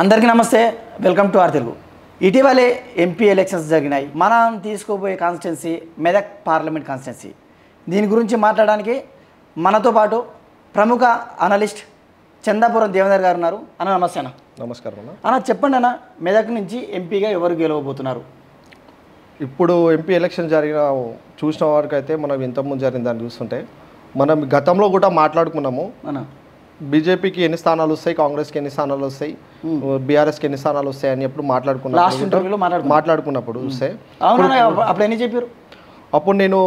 అందరికీ నమస్తే, welcome to are Telugu. ఇటీవలే ఎంపీ ఎలక్షన్స్ జరిగినాయి. మనం తీసుకోబోయే కాన్స్టిట్యున్సీ మెదక్ పార్లమెంట్ కాన్స్టిట్యున్సీ. దీని గురించి మాట్లాడడానికి మనతో పాటు ప్రముఖ అనలిస్ట్ చందాపురం దేవేందర్ గారు ఉన్నారు. అన్న నమస్తే. అన్న నమస్కారం. అన్న చెప్పండి అన్న, మెదక్ నుంచి ఎంపీగా ఎవరు గెలవబోతున్నారు? ఇప్పుడు ఎంపీ ఎలక్షన్ చూసిన వారికి అయితే మనం ఇంతకుముందు జరిగిన దాన్ని చూస్తుంటే మనం గతంలో కూడా మాట్లాడుకున్నాము. అన్న బీజేపీకి ఎన్ని స్థానాలు వస్తాయి, కాంగ్రెస్కి ఎన్ని స్థానాలు వస్తాయి, బీఆర్ఎస్కి ఎన్ని స్థానాలు వస్తాయి అని ఎప్పుడు మాట్లాడుకున్నప్పుడు చూస్తే అప్పుడు ఎన్ని చెప్పారు? అప్పుడు నేను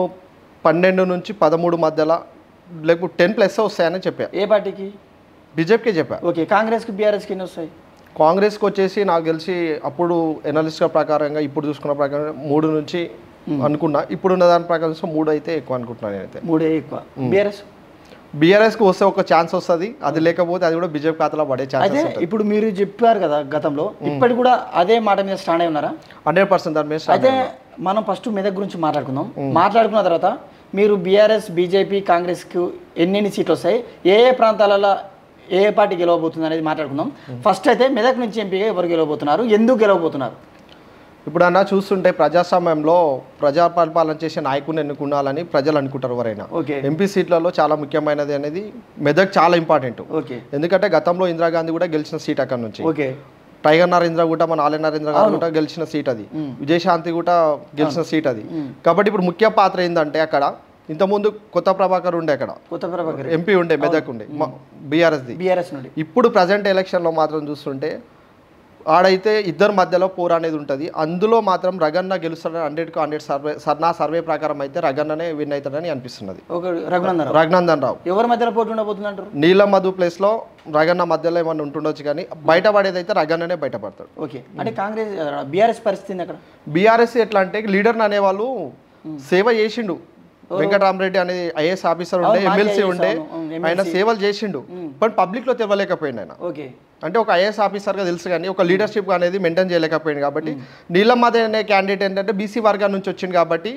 12 నుంచి 13 మధ్యలో లేకపోతే 10+ వస్తాయని చెప్పాను. ఏ పార్టీకి? బీజేపీకి చెప్పా. ఓకే, కాంగ్రెస్కి బీఆర్ఎస్కి ఎన్ని వస్తాయి? కాంగ్రెస్కి వచ్చేసి నాకు తెలిసి అప్పుడు ఎనాలిస్ట్గా ప్రకారంగా ఇప్పుడు చూసుకున్న ప్రకారం 3 నుంచి అనుకున్నా. ఇప్పుడున్న దాని ప్రకారం 3 అయితే ఎక్కువ అనుకుంటున్నాను నేనైతే. 3 ఎక్కువ. బీఆర్ఎస్కి వస్తే ఒక ఛాన్స్ వస్తుంది, అది లేకపోతే అది కూడా బీజేపీ ఖాతాలో పడే ఛాన్స్. అయితే ఇప్పుడు మీరు చెప్పారు కదా గతంలో, ఇప్పటి కూడా అదే మాట మీద స్టాండ్ అయి ఉన్నారా? 100% దాని మీద. అయితే మనం ఫస్ట్ మెదక్ గురించి మాట్లాడుకుందాం. మాట్లాడుకున్న తర్వాత మీరు బీఆర్ఎస్, బీజేపీ, కాంగ్రెస్కు ఎన్ని సీట్లు వస్తాయి, ఏ ఏ ప్రాంతాలలో ఏ పార్టీ గెలవబోతుంది అనేది మాట్లాడుకుందాం. ఫస్ట్ అయితే మెదక్ నుంచి ఎంపీగా ఎవరు గెలవబోతున్నారు, ఎందుకు గెలవబోతున్నారు? ఇప్పుడు అన్న చూస్తుంటే ప్రజాస్వామ్యంలో ప్రజా పరిపాలన చేసే నాయకుడిని ఎన్నుకున్నాలని ప్రజలు అనుకుంటారు ఎవరైనా. ఎంపీ సీట్లలో చాలా ముఖ్యమైనది అనేది మెదక్ చాలా ఇంపార్టెంట్. ఎందుకంటే గతంలో ఇందిరాగాంధీ కూడా గెలిచిన సీట్ అక్కడ నుంచి. టైగర్ నరేంద్ర కూడా మన ఆలయ నరేంద్ర గారు కూడా గెలిచిన సీట్ అది. విజయశాంతి కూడా గెలిచిన సీట్ అది. కాబట్టి ఇప్పుడు ముఖ్య పాత్ర ఏంటంటే అక్కడ ఇంతకుముందు కొత్త ప్రభాకర్ ఉండే, అక్కడ ఎంపీ ఉండే, మెదక్ ఉండే బీఆర్ఎస్ నుండి. ఇప్పుడు ప్రజెంట్ ఎలక్షన్లో మాత్రం చూస్తుంటే ఆడైతే ఇద్దరు మధ్యలో పోర్ అనేది ఉంటుంది. అందులో మాత్రం రగన్న గెలుస్తాడని 100% నా సర్వే ప్రకారం అయితే రగన్ననే విన్ అవుతాడని అనిపిస్తున్నది. రఘునందన్ రావు ఎవరి మధ్యలో పోటీ ఉండబోతుంది అంటారు? నీలం మధు ప్లేస్లో రగన్న మధ్యలో ఏమన్నా ఉంటుండొచ్చు, కానీ బయటపడేది అయితే రగన్ననే బయటపడతాడు. ఓకే, అంటే కాంగ్రెస్ బీఆర్ఎస్ పరిస్థితి అక్కడ. బీఆర్ఎస్ ఎట్లా అంటే లీడర్ అనేవాళ్ళు సేవ చేసిండు. వెంకటరామరెడ్డి అనేది ఐఏఎస్ ఆఫీసర్ ఉండే, ఎమ్మెల్సీ ఉండే, ఆయన సేవలు చేసిండు, బట్ పబ్లిక్లో తెలవలేకపోయింది ఆయన. అంటే ఒక ఐఏఎస్ ఆఫీసర్గా తెలుసు కానీ ఒక లీడర్షిప్ అనేది మెయింటైన్ చేయలేకపోయింది. కాబట్టి నీలమ్మద అనే క్యాండిడేట్ ఏంటంటే బీసీ వర్గాల నుంచి వచ్చింది కాబట్టి,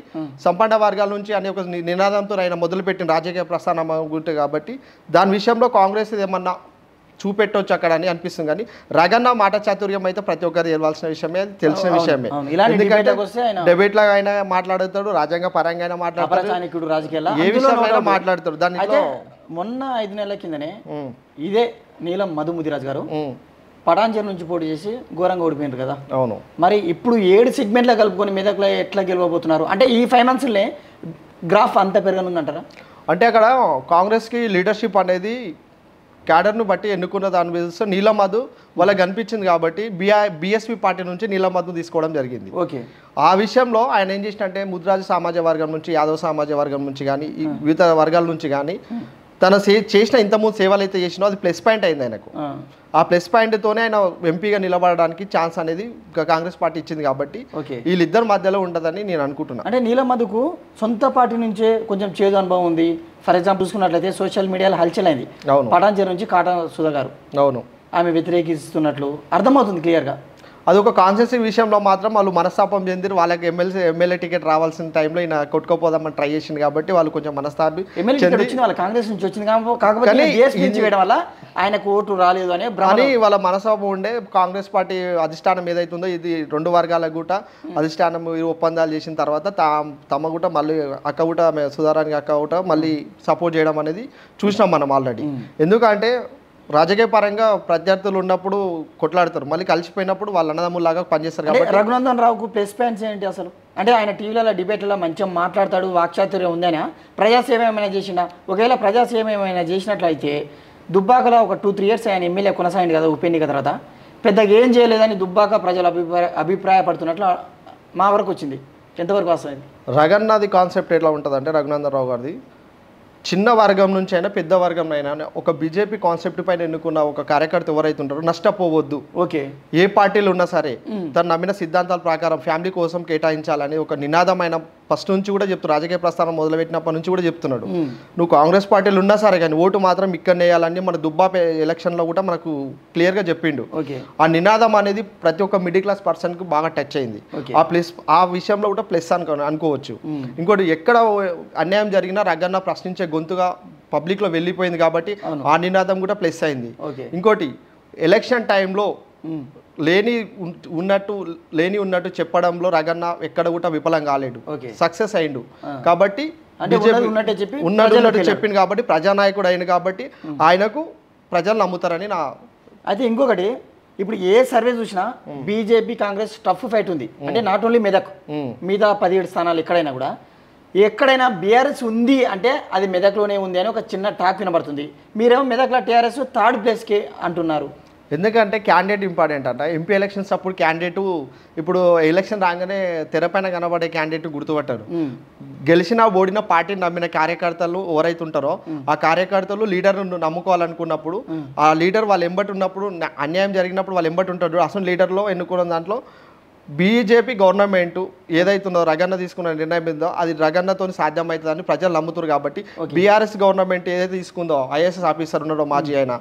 సంపన్న వర్గాల నుంచి అనే ఒక నినాదంతో ఆయన మొదలుపెట్టిన రాజకీయ ప్రస్థానం ఉంటుంది. కాబట్టి దాని విషయంలో కాంగ్రెస్ ఏమన్నా చూపెట్టవచ్చు అక్కడ అని అనిపిస్తుంది. కానీ రగన్న మాట చాతుర్యం అయితే ప్రతి ఒక్కరు తెలవాల్సిన విషయమే, తెలిసిన విషయమే. ఎందుకంటే డెబేట్ లాగా ఆయన మాట్లాడతాడు, రాజ్యాంగ పరంగా అయినా మాట్లాడతాడు, ఏ విషయమైనా మాట్లాడతాడు. దానిలో మొన్న 5 నెలల కిందనే ఇదే నీలం మధు ముదిరాజ్ గారు పటాంజర్ నుంచి పోటీ చేసి ఘోరంగా ఓడిపోయినారు కదా. అవును. మరి ఇప్పుడు 7 సెగ్మెంట్లో కలుపుకొని మెదక్లో ఎట్లా గెలవబోతున్నారు? అంటే ఈ 5 మంత్స్లే గ్రాఫ్ అంత పెరగనుందంటారా? అంటే అక్కడ కాంగ్రెస్కి లీడర్షిప్ అనేది క్యాడర్ను బట్టి ఎన్నుకున్న దాని మీద నీలం మధు వాళ్ళకి కనిపించింది కాబట్టి బీఎస్పీ పార్టీ నుంచి నీలం మధు తీసుకోవడం జరిగింది. ఓకే, ఆ విషయంలో ఆయన ఏం చేసినంటే ముద్రాజు సమాజ వర్గం నుంచి, యాదవ్ సమాజ వర్గం నుంచి కానీ, వివిధ వర్గాల నుంచి కానీ తన చేసిన ఇంతకుముందు సేవలు అయితే చేసినో అది ప్లస్ పాయింట్ అయింది ఆయనకు. ఆ ప్లస్ పాయింట్తోనే ఆయన ఎంపీగా నిలబడడానికి ఛాన్స్ అనేది కాంగ్రెస్ పార్టీ ఇచ్చింది. కాబట్టి వీళ్ళిద్దరి మధ్యలో ఉండదని నేను అనుకుంటున్నాను. అంటే నీలం మధుకు సొంత పార్టీ నుంచే కొంచెం చేదు అనుభవం ఉంది. ఫర్ ఎగ్జాంపుల్ చూసుకున్నట్లయితే సోషల్ మీడియాలో హల్చల్ అయింది. పటాంజర్ నుంచి కాటా సుధా గారు ఆమె వ్యతిరేకిస్తున్నట్లు అర్థమవుతుంది క్లియర్గా. అదొక కాన్స్టిట్యూన్సీ విషయంలో మాత్రం వాళ్ళు మనస్తాపం చెందిరు. వాళ్ళకి ఎమ్మెల్యే టికెట్ రావాల్సిన టైంలో ఈయన కొట్టుకోపోదామని ట్రై చేసింది కాబట్టి వాళ్ళు కొంచెం మనస్తాపి. వాళ్ళ కాంగ్రెస్ నుంచి వచ్చింది కాకపోతే వల్ల ఆయనకు ఓటు రాలేదు అని వాళ్ళ మనస్తాపం ఉండే. కాంగ్రెస్ పార్టీ అధిష్టానం ఏదైతుందో ఇది 2 వర్గాల కూడా అధిష్టానం ఒప్పందాలు చేసిన తర్వాత తమ కూడా మళ్ళీ అక్క కూడా సుధారానికి అక్క కూడా మళ్ళీ సపోర్ట్ చేయడం అనేది చూసినాం మనం ఆల్రెడీ. ఎందుకంటే రాజకీయ పరంగా ప్రత్యర్థులు ఉన్నప్పుడు కొట్లాడతారు, మళ్ళీ కలిసిపోయినప్పుడు వాళ్ళ అన్నదమ్ములాగా పనిచేస్తారు. కాబట్టి రఘునందన్ రావుకు ప్లస్ పాయింట్స్ ఏంటి అసలు? అంటే ఆయన టీవీలలో డిబేట్లలో మంచిగా మాట్లాడతాడు, వాక్చాతుర్యం ఉందనా? ప్రజాసేవ ఏమైనా చేసిండా? ఒకవేళ ప్రజాసేవ ఏమైనా చేసినట్లయితే దుబ్బాకలో ఒక 2-3 years ఆయన ఎమ్మెల్యే కొనసాగింది కదా ఉప ఎన్నిక తర్వాత, పెద్దగా ఏం చేయలేదని దుబ్బాక ప్రజలు అభిప్రాయపడుతున్నట్లు మా వరకు వచ్చింది. ఎంతవరకు వస్తుంది? రగన్నది కాన్సెప్ట్ ఎట్లా ఉంటుంది అంటే రఘునందన్ రావు గారిది చిన్న వర్గం నుంచి అయినా పెద్ద వర్గం అయినా ఒక బీజేపీ కాన్సెప్ట్ పైన ఎన్నుకున్న ఒక కార్యకర్త ఎవరైతే ఉంటారో నష్టపోవద్దు. ఓకే, ఏ పార్టీలు ఉన్నా సరే తను నమ్మిన సిద్ధాంతాల ప్రకారం ఫ్యామిలీ కోసం కేటాయించాలని ఒక నినాదమైన ఫస్ట్ నుంచి కూడా చెప్తున్నాడు. రాజకీయ ప్రస్థానం మొదలుపెట్టినప్పటి నుంచి కూడా చెప్తున్నాడు. నువ్వు కాంగ్రెస్ పార్టీలు ఉన్నా సరే కానీ ఓటు మాత్రం ఇక్కడ వేయాలని మన దుబ్బాపే ఎలక్షన్లో కూడా మనకు క్లియర్గా చెప్పిండు. ఆ నినాదం అనేది ప్రతి ఒక్క మిడిల్ క్లాస్ పర్సన్కి బాగా టచ్ అయింది. ఆ విషయంలో కూడా ప్లస్ అనుకోవచ్చు. ఇంకోటి ఎక్కడ అన్యాయం జరిగినా రగన్న ప్రశ్నించే గొంతుగా పబ్లిక్లో వెళ్ళిపోయింది కాబట్టి ఆ నినాదం కూడా ప్లస్ అయింది. ఇంకోటి ఎలక్షన్ టైంలో లేని ఉన్నట్టు చెప్పడంలో రగన్న ఎక్కడ కూడా విఫలం కాలేడు, సక్సెస్ అయిండు. కాబట్టి ఉన్నట్టు చెప్పింది కాబట్టి ప్రజానాయకుడు అయింది కాబట్టి ఆయనకు ప్రజలు నమ్ముతారని నా. అయితే ఇంకొకటి, ఇప్పుడు ఏ సర్వే చూసినా బీజేపీ కాంగ్రెస్ టఫ్ ఫైట్ ఉంది. అంటే నాట్ ఓన్లీ మెదక్, మిగతా 17 స్థానాలు ఎక్కడైనా కూడా ఎక్కడైనా బీఆర్ఎస్ ఉంది అంటే అది మెదక్లోనే ఉంది అని ఒక చిన్న టాక్ వినబడుతుంది. మీరేమో మెదక్లో టీఆర్ఎస్ 3rd ప్లేస్కి అంటున్నారు. ఎందుకంటే క్యాండిడేట్ ఇంపార్టెంట్ అంట. ఎంపీ ఎలక్షన్స్ అప్పుడు క్యాండిడేటు, ఇప్పుడు ఎలక్షన్ రాగానే తెరపైన కనబడే క్యాండిడేట్ గుర్తుపట్టారు. గెలిచిన ఓడిన పార్టీని నమ్మిన కార్యకర్తలు ఎవరైతే ఉంటారో ఆ కార్యకర్తలు లీడర్ను నమ్ముకోవాలనుకున్నప్పుడు ఆ లీడర్ వాళ్ళు ఎంబటి ఉన్నప్పుడు, అన్యాయం జరిగినప్పుడు వాళ్ళు ఎంబటి ఉంటారు. అసలు లీడర్లో ఎన్నుకున్న దాంట్లో బీజేపీ గవర్నమెంట్ ఏదైతుందో రగన్న తీసుకున్న నిర్ణయం ఉందో అది రగన్నతో సాధ్యమవుతుందని ప్రజలు నమ్ముతారు. కాబట్టి బీఆర్ఎస్ గవర్నమెంట్ ఏదైతే తీసుకుందో, ఐఏఎస్ ఆఫీసర్ ఉన్నాడో మాజీ ఆయన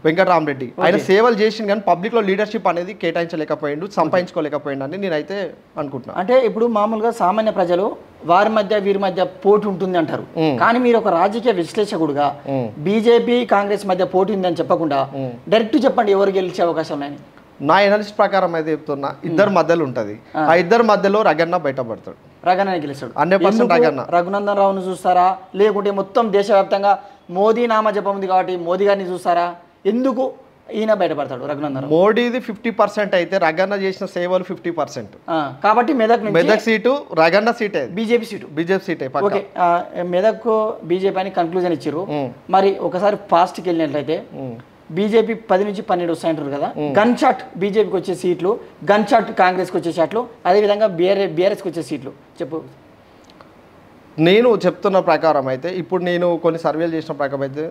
వెంకటరామరెడ్డి, ఆయన సేవలు చేసింది కానీ పబ్లిక్ లో లీడర్షిప్ అనేది కేటాయించలేకపోయిండు, సంపాదించుకోలేకపోయిండు అని నేనైతే అనుకుంటున్నాను. అంటే ఇప్పుడు మామూలుగా సామాన్య ప్రజలు వారి మధ్య వీరి మధ్య పోటీ ఉంటుంది అంటారు, కానీ మీరు ఒక రాజకీయ విశ్లేషకుడుగా బీజేపీ కాంగ్రెస్ మధ్య పోటీ ఉందని చెప్పకుండా డైరెక్ట్ చెప్పండి ఎవరు గెలిచే అవకాశం ఉన్నాయని. నా ఎనాలిసిస్ ప్రకారం అయితే చెప్తున్నా, ఇద్దరు మధ్యలో ఉంటుంది. ఆ ఇద్దరు మధ్యలో రగన్న బయటపడతాడు, రగన్న గెలుస్తాడు. 100% రగన్న. రఘునందన్ రావును చూస్తారా, లేకుంటే మొత్తం దేశవ్యాప్తంగా మోదీ నామజపం ఉంది కాబట్టి మోదీ గారిని చూస్తారా? ఎందుకు ఈయన బయటపడతాడు రఘునందన్ రావు? మోడీది 50% అయితే రగన్న చేసిన సేవలు 50%. కాబట్టి మెదక్ సీటు రగన్న సీటే, బీజేపీ సీటే. ఓకే, మెదక్ బీజేపీ అని కన్క్లూజన్ ఇచ్చారు. మరి ఒకసారి ఫాస్ట్కి వెళ్ళినట్లయితే బీజేపీ 10 నుంచి 12 వస్తాయంటారు కదా. గన్ షాట్ బీజేపీకి వచ్చే సీట్లు, గన్ షాట్ కాంగ్రెస్కి వచ్చే సీట్లు, అదేవిధంగా బీఆర్ఎస్కి వచ్చే సీట్లు చెప్పు. నేను చెప్తున్న ప్రకారం అయితే, ఇప్పుడు నేను కొన్ని సర్వేలు చేసిన ప్రకారం అయితే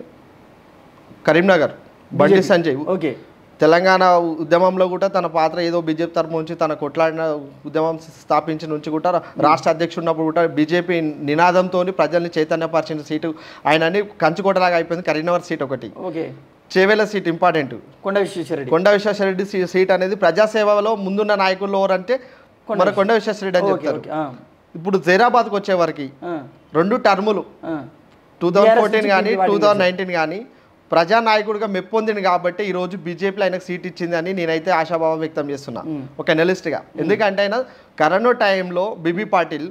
కరీంనగర్ బండి సంజయ్ ఓకే తెలంగాణ ఉద్యమంలో కూడా తన పాత్ర ఏదో బీజేపీ తరపు నుంచి తన కొట్లాడిన ఉద్యమం స్థాపించిన నుంచి కూడా రాష్ట్ర అధ్యక్షుడు ఉన్నప్పుడు కూడా బీజేపీ నినాదంతో ప్రజల్ని చైతన్యపరిచిన సీటు ఆయనని కంచుకోటలాగా అయిపోయింది. కరీంనగర్ సీట్ ఒకటి. Okay, Chevella seat important. కొండ విశ్వేశ్వరరెడ్డి సీట్ అనేది ప్రజాసేవలో ముందున్న నాయకులు ఎవరంటే మన కొండ విశ్వేశ్వరరెడ్డి అని చెప్తారు. ఇప్పుడు జైరాబాద్కి వచ్చే వరకు 2 టర్ములు 2014 కానీ 2019 కానీ ప్రజానాయకుడిగా మెప్పొందింది కాబట్టి ఈరోజు బీజేపీలో ఆయనకు సీట్ ఇచ్చింది అని నేనైతే ఆశాభావం వ్యక్తం చేస్తున్నా ఒక ఎనలిస్ట్గా. ఎందుకంటే ఆయన కరోనా టైంలో బీబీ పాటిల్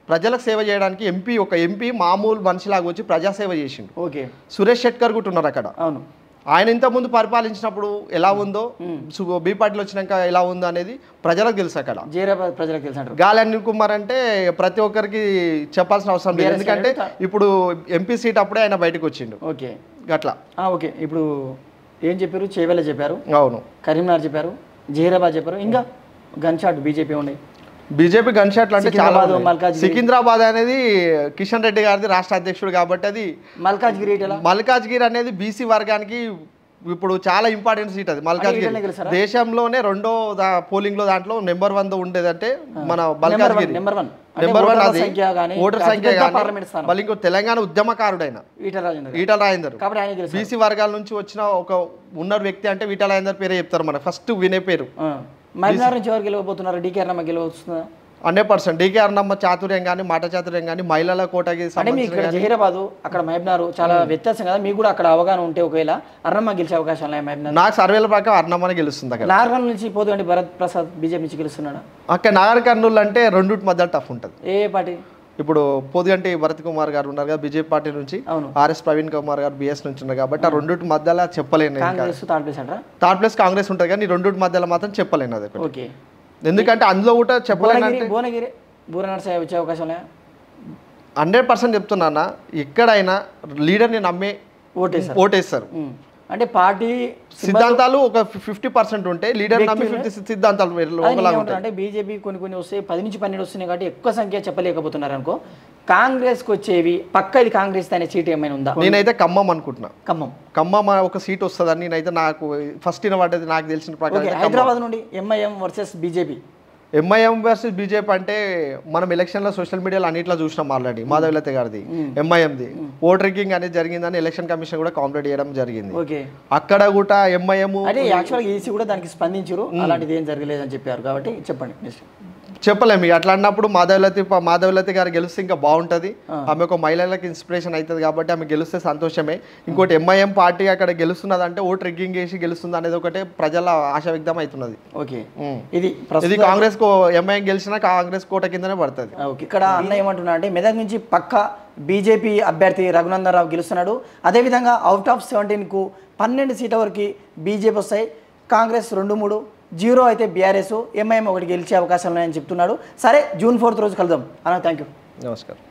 ప్రజలకు సేవ చేయడానికి ఎంపీ మామూలు మనిషిలాగా వచ్చి ప్రజాసేవ చేసిండు. ఓకే, సురేష్ షెట్కర్ కూడా ఉన్నారు అక్కడ. అవును, ఆయన ఇంతకుముందు పరిపాలించినప్పుడు ఎలా ఉందో, బీ పార్టీలు వచ్చినాక ఎలా ఉందో అనేది ప్రజలకు తెలుసు. అక్కడ ప్రజలకు తెలుసు. గాలి అనిల్ కుమార్ అంటే ప్రతి ఒక్కరికి చెప్పాల్సిన అవసరం లేదు, ఎందుకంటే ఇప్పుడు ఎంపీ సీట్ అప్పుడే ఆయన బయటకు వచ్చిండు. ఓకే, అట్లా. ఓకే, ఇప్పుడు ఏం చెప్పారు? చేవేల చెప్పారు, అవును, కరీంనగర్ చెప్పారు, జహీరాబాద్ చెప్పారు, ఇంకా గన్ షాట్ బీజేపీ ఉన్నాయి. బీజేపీ గన్ షాట్లు అంటే చాలా. సికింద్రాబాద్ అనేది కిషన్ రెడ్డి గారిది రాష్ట్ర అధ్యక్షుడు కాబట్టి అది. మల్కాజ్గిరి అనేది బీసీ వర్గానికి ఇప్పుడు చాలా ఇంపార్టెంట్ సీట్. అది మల్కాజ్గిరి దేశంలోనే 2వ పోలింగ్ లో దాంట్లో నెంబర్ 1 ఉండేదంటే మన మల్కాజ్గిరి నెంబర్ 1. అది ఓటర్ సంఖ్య మళ్ళీ ఇంకో తెలంగాణ ఉద్యమకారుడైన ఈటల రాజేందర్. బీసీ వర్గాల నుంచి వచ్చిన ఒక ఉన్న వ్యక్తి అంటే ఈటల రాజేందర్ పేరే చెప్తారు మన ఫస్ట్ వినే పేరు. మహబూబ్నగర్ నుంచి ఎవరు గెలవబోతున్నారు? డీకే అన్నమ్మ గెలవస్తుందా? 100%. డీకే అన్నమ్మ చాతుర్యం కానీ మాట చాతుర్యం కానీ మహిళల కోటకి జహీరాబాద్ అక్కడ మహబూబ్నగర్ చాలా వ్యత్యాసం కదా. మీకు కూడా అక్కడ అవగాహన ఉంటే ఒకవేళ అన్నమ్మ గెలిచే అవకాశం ఉన్నాయి మహబూబ్నగర్. నాకు సర్వేల ప్రకారం అన్నమ్మనే గెలుస్తుంది. అక్కడ నాగర్కర్నూలు నుంచి పోతుంటే భరత్ ప్రసాద్ బీజేపీ నుంచి గెలుస్తున్నాడు. అక్కడ నాగర్కర్నూలు అంటే 2 మధ్య టఫ్ ఉంటుంది. ఏ పార్టీ? ఇప్పుడు పొద్దుగంటి భరత్ కుమార్ గారు ఉన్నారు కదా బీజేపీ పార్టీ నుంచి, ఆర్ఎస్ ప్రవీణ్ కుమార్ గారు బీఎస్ నుంచి ఉన్నారు కాబట్టి ఆ 2 మధ్యలో చెప్పలేను. 3rd ప్లేస్ కాంగ్రెస్ ఉంటుంది కానీ 2 మధ్యలో మాత్రం చెప్పలేను. అది ఓకే, ఎందుకంటే అందులో కూడా చెప్పలేను. భువనగిరి నరసయ్య వచ్చే అవకాశం 100% చెప్తున్నా. ఎక్కడైనా లీడర్ని నమ్మే ఓటేస్తారు. అంటే పార్టీ సిద్ధాంతాలు ఒక 50% ఉంటాయి, లీడర్ నమ్మి 50 సిద్ధాంతాలు. అంటే బీజేపీ కొన్ని వస్తాయి, 10 నుంచి 12 వస్తున్నాయి కాబట్టి ఎక్కువ సంఖ్య చెప్పలేకపోతున్నారు అనుకో. కాంగ్రెస్కి వచ్చేవి పక్క ఇది కాంగ్రెస్ అనే సీట్ ఏమైనా ఉందా? నేనైతే ఖమ్మం అనుకుంటున్నా. ఖమ్మం ఒక సీట్ వస్తుందని నేనైతే నాకు ఫస్ట్ వినబడ్డది నాకు తెలిసిన ప్రకారం. హైదరాబాద్ నుండి MIM versus BJP. MIM versus BJP అంటే మనం ఎలక్షన్లో సోషల్ మీడియాలో అన్నిట్లో చూసినాం ఆల్రెడీ. మాధవలత గారిది ఎంఐఎంది ఓటరింగ్ అనేది జరిగిందని ఎలక్షన్ కమిషన్ కూడా కాంప్లైంట్ చేయడం జరిగింది. అక్కడ కూడా ఎంఐఎం యాక్చువల్గా ఈసీ కూడా దానికి స్పందించారు, అలాంటిది ఏం జరగలేదని చెప్పారు. కాబట్టి చెప్పండి. చెప్పలేము ఇక అట్లా అన్నప్పుడు మాధవలతి గారు గెలిస్తే ఇంకా బాగుంటుంది. ఆమె ఒక మహిళలకు ఇన్స్పిరేషన్ అవుతుంది కాబట్టి ఆమె గెలిస్తే సంతోషమే. ఇంకోటి ఎంఐఎం పార్టీ అక్కడ గెలుస్తున్నది అంటే ఓటు రిగ్గింగ్ చేసి గెలుస్తుంది అనేది ఒకటే ప్రజల ఆశ వ్యక్తం అవుతున్నది. ఓకే, ఇది కాంగ్రెస్ ఎంఐఎం గెలిచినా కాంగ్రెస్ కోట కిందనే పడుతుంది. ఇక్కడ అన్న ఏమంటున్నా అంటే మెదక్ నుంచి పక్క బీజేపీ అభ్యర్థి రఘునందన్ రావు గెలుస్తున్నాడు. అదేవిధంగా అవుట్ ఆఫ్ 17కు 12 సీట్ల వరకు బీజేపీ వస్తాయి, కాంగ్రెస్ 2-3, 0 అయితే బీఆర్ఎస్, ఎంఐఎం 1 గెలిచే అవకాశాలు ఉన్నాయని చెప్తున్నాడు. సరే, జూన్ 4th రోజు కలుద్దాం అన్న. Thank you. నమస్కారం.